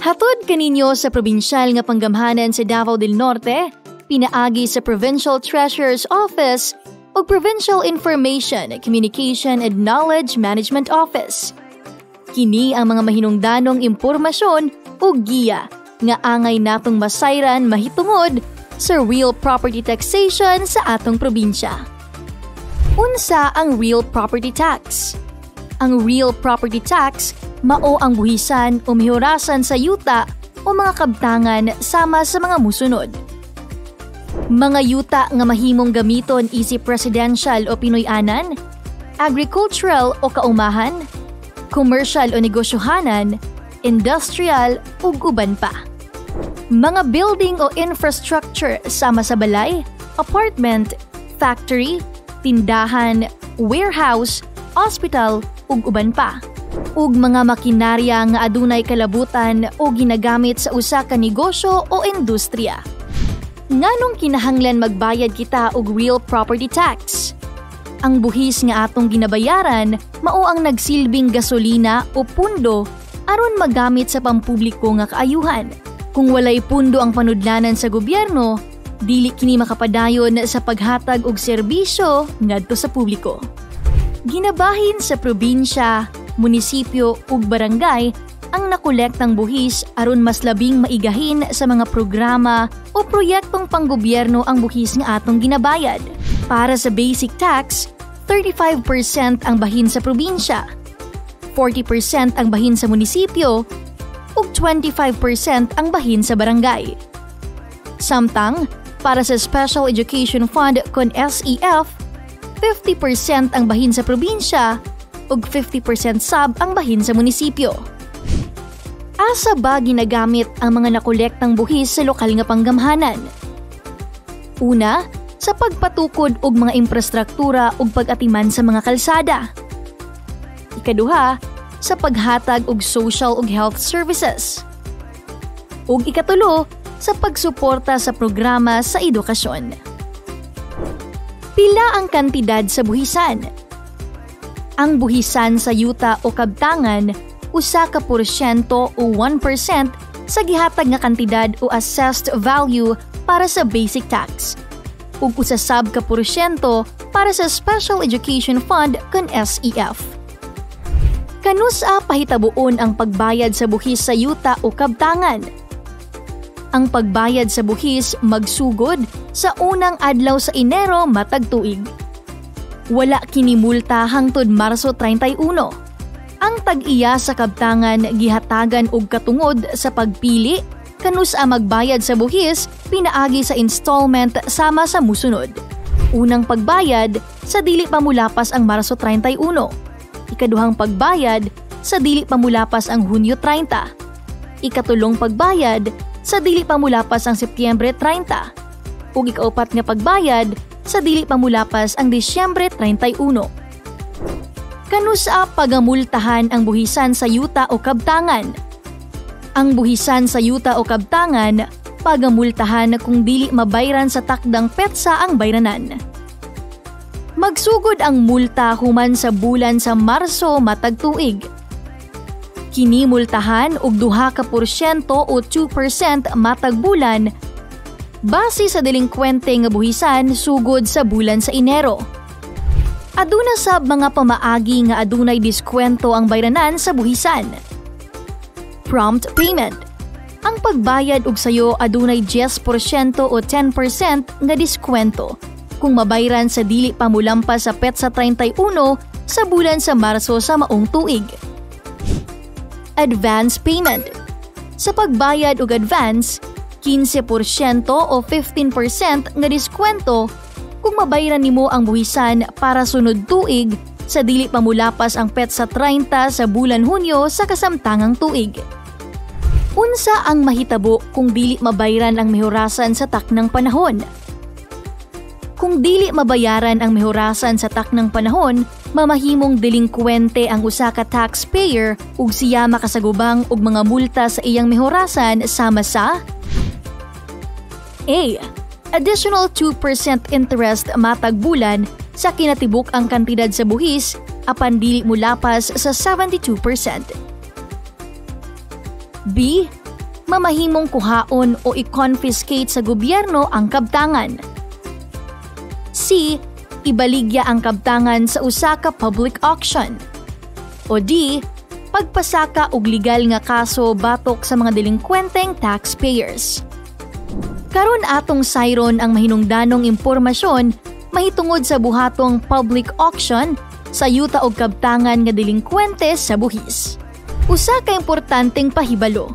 Hatod kaninyo sa probinsyal nga panggamhanan sa Davao del Norte, pinaagi sa Provincial Treasurer's Office o Provincial Information, Communication and Knowledge Management Office. Kini ang mga mahinungdanong impormasyon o giya nga angay natong masayran mahitungod sa real property taxation sa atong probinsya. Unsa ang real property tax? Ang real property tax mao ang buhisan o mihurasan sa yuta o mga kabtangan sama sa mga musunod. Mga yuta nga mahimong gamiton isip residential o Pinoy-anan, agricultural o kaumahan, commercial o negosyohanan, industrial ug uban pa. Mga building o infrastructure sama sa balay, apartment, factory, tindahan, warehouse, hospital ug uban pa. Ug mga makinarya nga adunay kalabutan o ginagamit sa usa ka negosyo o industriya. Nganong kinahanglan magbayad kita og real property tax? Ang buhis nga atong ginabayaran mao ang nagsilbing gasolina o pundo aron magamit sa pampubliko nga kaayuhan. Kung walay pundo ang panudlanan sa gobyerno, dili kini makapadayon sa paghatag og serbisyo ngadto sa publiko. Ginabahin sa probinsya, munisipyo ug barangay ang nakolektang buhis aron mas labing maigahin sa mga programa o proyektong panggobyerno ang buhis nga atong ginabayad. Para sa basic tax, 35% ang bahin sa probinsya, 40% ang bahin sa munisipyo ug 25% ang bahin sa barangay. Samtang para sa Special Education Fund kon SEF, 50% ang bahin sa probinsya ug 50% sab ang bahin sa munisipyo. Asa ba ginagamit ang mga nakolektang buhis sa lokal nga panggamhanan? Una, sa pagpatukod og mga infrastruktura ug pag-atiman sa mga kalsada. Ikaduha, sa paghatag og social ug health services. Ug ikatulo, sa pagsuporta sa programa sa edukasyon. Pila ang kantidad sa buhisan? Ang buhisan sa yuta o kabtangan, usa ka porsyento o 1% sa gihatag nga kantidad o assessed value para sa basic tax, ug usa sab ka porsyento para sa Special Education Fund kon SEF. Kanusa pahitabuon ang pagbayad sa buhis sa yuta o kabtangan? Ang pagbayad sa buhis magsugod sa unang adlaw sa Enero matag tuig. Wala kini multa hangtod Marso 31. Ang tag-iya sa kabtangan gihatagan og katungod sa pagpili kanusa magbayad sa buhis pinaagi sa installment sama sa musunod. Unang pagbayad sa dili pa mulapas ang Marso 31. Ikaduhang pagbayad sa dili pa mulapas ang Hunyo 30. Ikatulong pagbayad sa dili pa mulapas ang Setyembre 30. Ug ikaupat nga pagbayad sa dili pa mulapas ang Disyembre 31. Kanusa pagamultahan ang buhisan sa yuta o kabtangan? Ang buhisan sa yuta o kabtangan pagamultahan kung dili mabayran sa takdang petsa ang bayranan. Magsugod ang multa human sa bulan sa Marso matag tuig. Kini multahan og 2% o 2% matag bulan base sa delinkwente nga buhisan sugod sa bulan sa Enero. Aduna sab mga pamaagi nga adunay diskwento ang bayranan sa buhisan. Prompt payment. Ang pagbayad og sayo adunay 10% o 10% nga diskwento kung mabayran sa dili pa molampas sa petsa 31 sa bulan sa Marso sa maong tuig. Advance payment. Sa pagbayad og advance, 15% o 15% nga diskwento kung mabayaran nimo ang buhisan para sunod tuig sa dili pa mulapas ang petsa 30 sa bulan Hunyo sa kasamtangang tuig. Unsa ang mahitabo kung dili mabayaran ang mihurasan sa taknang panahon? Kung dili mabayaran ang mihurasan sa taknang panahon, mamahimong delinkwente ang usa ka taxpayer ug siya makasagubang og mga multa sa iyang mihurasan sama sa A. Additional 2% interest matag bulan sa kinatibuk ang kantidad sa buhis apan dili mulapas sa 72%. B. mamahimong kuhaon o i-confiscate sa gobyerno ang kabtangan. C. Ibaligya ang kabtangan sa usa ka public auction. O D. Pagpasaka og legal nga kaso batok sa mga delinkwenteng taxpayers. Karon atong sayron ang mahinungdanong impormasyon mahitungod sa buhatong public auction sa yuta og kabtangan nga delinkwente sa buhis. Usa ka importanteng pahibalo.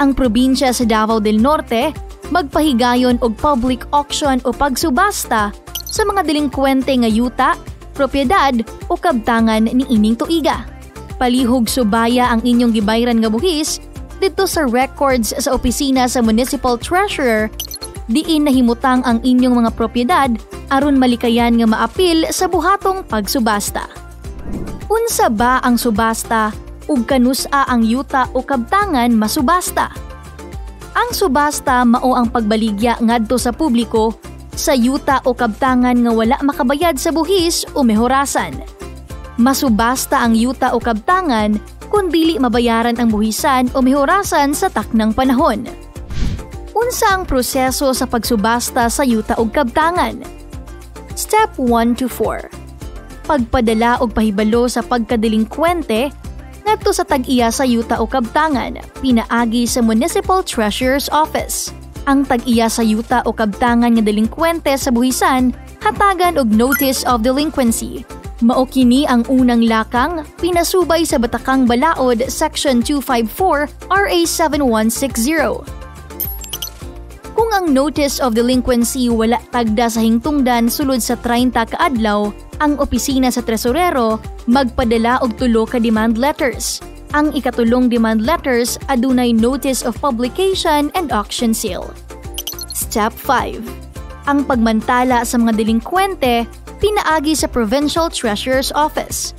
Ang probinsya sa Davao del Norte magpahigayon og public auction o pagsubasta sa mga delinkwente nga yuta, propiedad o kabtangan niining tuiga. Palihog subaya ang inyong gibayran nga buhis dito sa records sa opisina sa Municipal Treasurer diin nahimutang ang inyong mga propiedad aron malikayan nga maapil sa buhatong pagsubasta. Unsa ba ang subasta ug kanusa ang yuta o kabtangan masubasta? Ang subasta mao ang pagbaligya ngadto sa publiko sa yuta o kabtangan nga wala makabayad sa buhis o mehorasan. Masubasta ang yuta o kabtangan kung dili mabayaran ang buhisan o mehorasan sa taknang panahon. Unsa ang proseso sa pagsubasta sa yuta o kabtangan? Step 1 to 4. Pagpadala og pahibalo sa pagkadelinkwente ngadto sa tag-iya sa yuta o kabtangan pinaagi sa Municipal Treasurer's Office. Ang tag-iya sa yuta o kabtangan nga delinkwente sa buhisan hatagan og Notice of Delinquency. Mao kini ang unang lakang pinasubay sa Batakang Balaod Section 254 RA 7160. Kung ang Notice of Delinquency wala tagda sa hingtungdan sulod sa 30 ka adlaw, ang opisina sa Tresorero magpadala og 3 ka demand letters. Ang ikatulong demand letters adunay Notice of Publication and Auction Sale. Step 5. Ang pagmantala sa mga delinkwente pinaagi sa Provincial Treasurer's Office.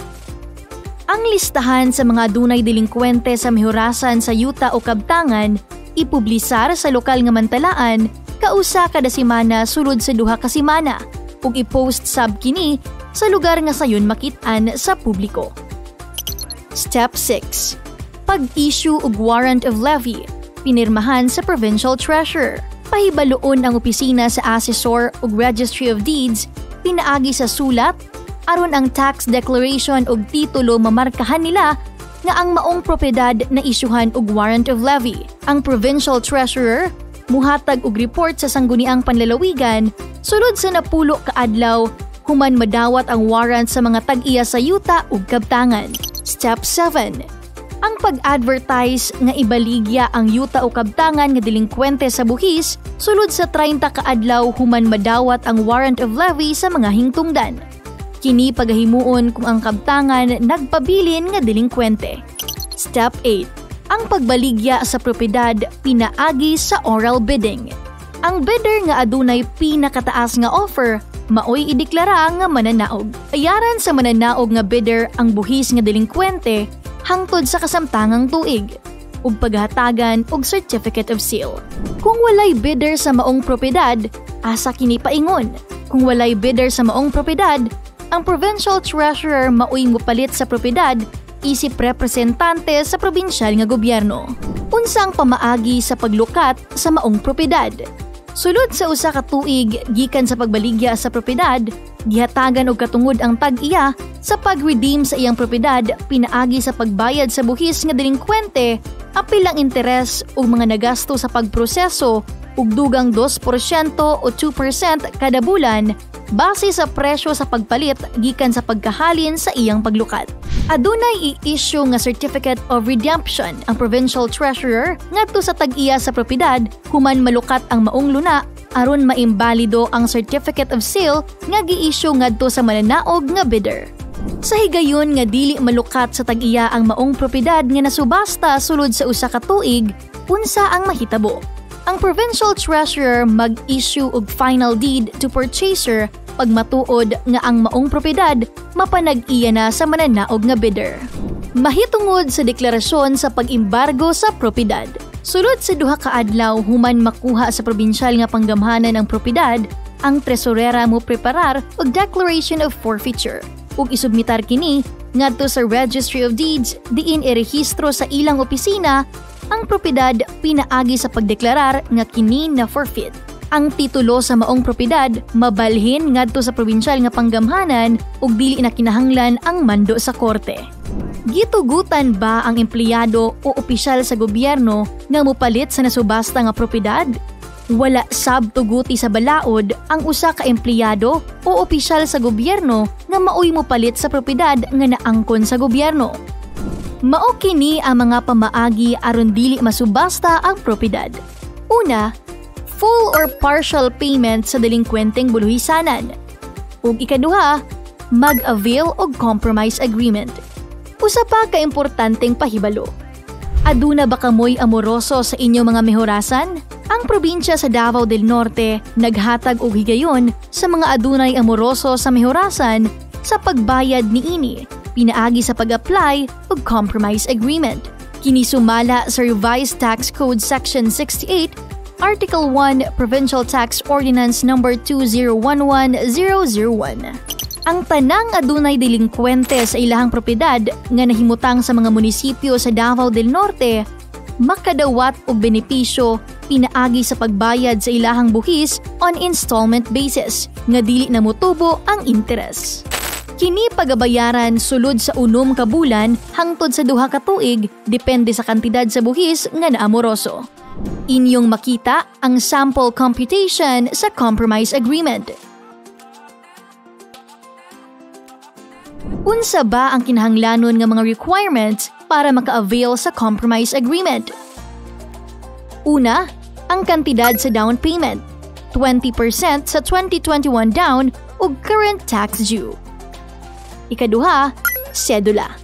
Ang listahan sa mga adunay delinkwente sa mehorasan sa yuta o kabtangan ipublisar sa lokal nga mantalaan kausa kada semana sulod sa 2 ka semana ug i-post sab kini sa lugar nga sayon makit-an sa publiko. Step 6. Pag-issue og warrant of levy pinirmahan sa Provincial Treasurer. Pahibaloon ang opisina sa Assessor ug Registry of Deeds pinaagi sa sulat aron ang tax declaration ug titulo mamarkahan nila nga ang maong propiedad na isyuhan og warrant of levy. Ang Provincial Treasurer muhatag og report sa sangguniang panlalawigan sulod sa napulo ka adlaw human madawat ang warrant sa mga tag-iya sa yuta ug kabtangan. Step 7. Ang pag-advertise nga ibaligya ang yuta o kabtangan nga delinkwente sa buhis sulod sa 30 ka adlaw human madawat ang warrant of levy sa mga hingtungdan. Kini pagahimuon kung ang kabtangan nagpabilin nga delinkwente. Step 8. Ang pagbaligya sa propiedad pinaagi sa oral bidding. Ang bidder nga adunay pinakataas nga offer maoy ideklara nga mananaog. Ayaran sa mananaog nga bidder ang buhis nga delinkwente hangtod sa kasamtangang tuig ug paghatagan og certificate of sale. Kung walay bidder sa maong propiedad, asa kini paingon. Kung walay bidder sa maong propiedad, ang Provincial Treasurer maoy mopalit sa propiedad isip representante sa probinsyal nga gobyerno. Unsang pamaagi sa paglukat sa maong propiedad? Sulod sa usa ka tuig gikan sa pagbaligya sa propiedad, gihatagan og katungod ang tag-iya sa pag-redeem sa iyang propiedad pinaagi sa pagbayad sa buhis nga delinkwente, apil ang interes ug mga nagasto sa pagproseso ug dugang 2% o 2% kada bulan base sa presyo sa pagpalit gikan sa pagkahalin sa iyang paglukat. Adunay i-issue nga Certificate of Redemption ang Provincial Treasurer ngadto sa tag-iya sa propiedad human malukat ang maong luna aron maimbalido ang Certificate of Sale nga gi-issue ngadto sa mananaog nga bidder. Sa higayon nga dili malukat sa tag-iya ang maong propiedad nga nasubasta sulod sa usa ka tuig, unsa ang mahitabo? Ang Provincial Treasurer mag-issue og final deed to purchaser pag matuod nga ang maong propiedad mapanag-iya na sa mananaog nga bidder. Mahitungod sa deklarasyon sa pag-imbargo sa propiedad. Sulod sa 2 ka adlaw human makuha sa probinsyal nga panggamhanan ang propiedad, ang tresorera mo preparar og declaration of forfeiture ug isubmitar kini ngadto sa Registry of Deeds diin irehistro sa ilang opisina ang propiedad pinaagi sa pagdeklarar nga kini na forfeit. Ang titulo sa maong propiedad mabalhin ngadto sa probinsyal nga panggamhanan ug dili na kinahanglan ang mando sa korte. Gitugutan ba ang empleyado o opisyal sa gobyerno nga mopalit sa nasubasta nga propiedad? Wala sabtuguti sa balaod ang usa ka empleyado o opisyal sa gobyerno nga maoy mopalit sa propiedad nga naangkon sa gobyerno. Mao kini ang mga pamaagi aron dili masubasta ang propiedad. Una, full or partial payment sa delinkwenteng buluhisanan. Ug ikaduha, mag-avail og compromise agreement. Usa pa ka importanteng pahibalo. Aduna ba kamoy amoroso sa inyong mga mehurasan? Ang probinsya sa Davao del Norte naghatag og higayon sa mga adunay amoroso sa mehurasan sa pagbayad niini, pinaagi sa pag-apply og compromise agreement. Kini sumala sa Revised Tax Code Section 68, Article 1, Provincial Tax Ordinance No. 2011001. Ang tanang adunay delinkwente sa ilahang propiedad nga nahimutang sa mga munisipyo sa Davao del Norte makadawat og benepisyo pinaagi sa pagbayad sa ilahang buhis on installment basis nga dili na motubo ang interes. Kini pagabayaran sulod sa 6 ka bulan hangtod sa 2 ka tuig depende sa kantidad sa buhis nga naamoroso. Inyong makita ang sample computation sa compromise agreement. Unsa ba ang kinahanglanon nga mga requirements para maka-avail sa compromise agreement? Una, ang kantidad sa down payment, 20% sa 2021 down ug current tax due. Ikaduha, sedula.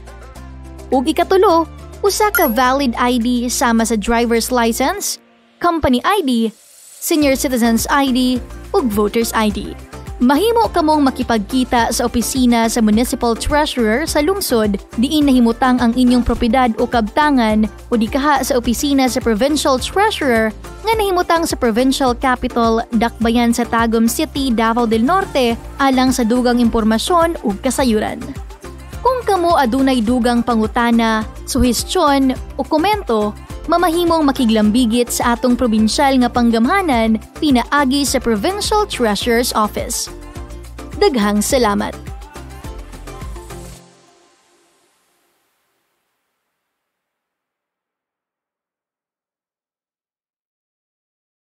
Ug ikatulo, usa ka valid ID sama sa driver's license, company ID, senior citizens ID ug voters ID. Mahimo kamong makipagkita sa opisina sa Municipal Treasurer sa lungsod diin nahimutang ang inyong propiedad o kabtangan o di kaha sa opisina sa Provincial Treasurer nga nahimutang sa Provincial Capital, Dakbayan sa Tagum City, Davao del Norte alang sa dugang impormasyon ug kasayuran. Kung kamo adunay dugang pangutana, suhestyon o komento, mamahimong makiglambigit sa atong probinsyal nga panggamhanan pinaagi sa Provincial Treasurer's Office. Daghang salamat!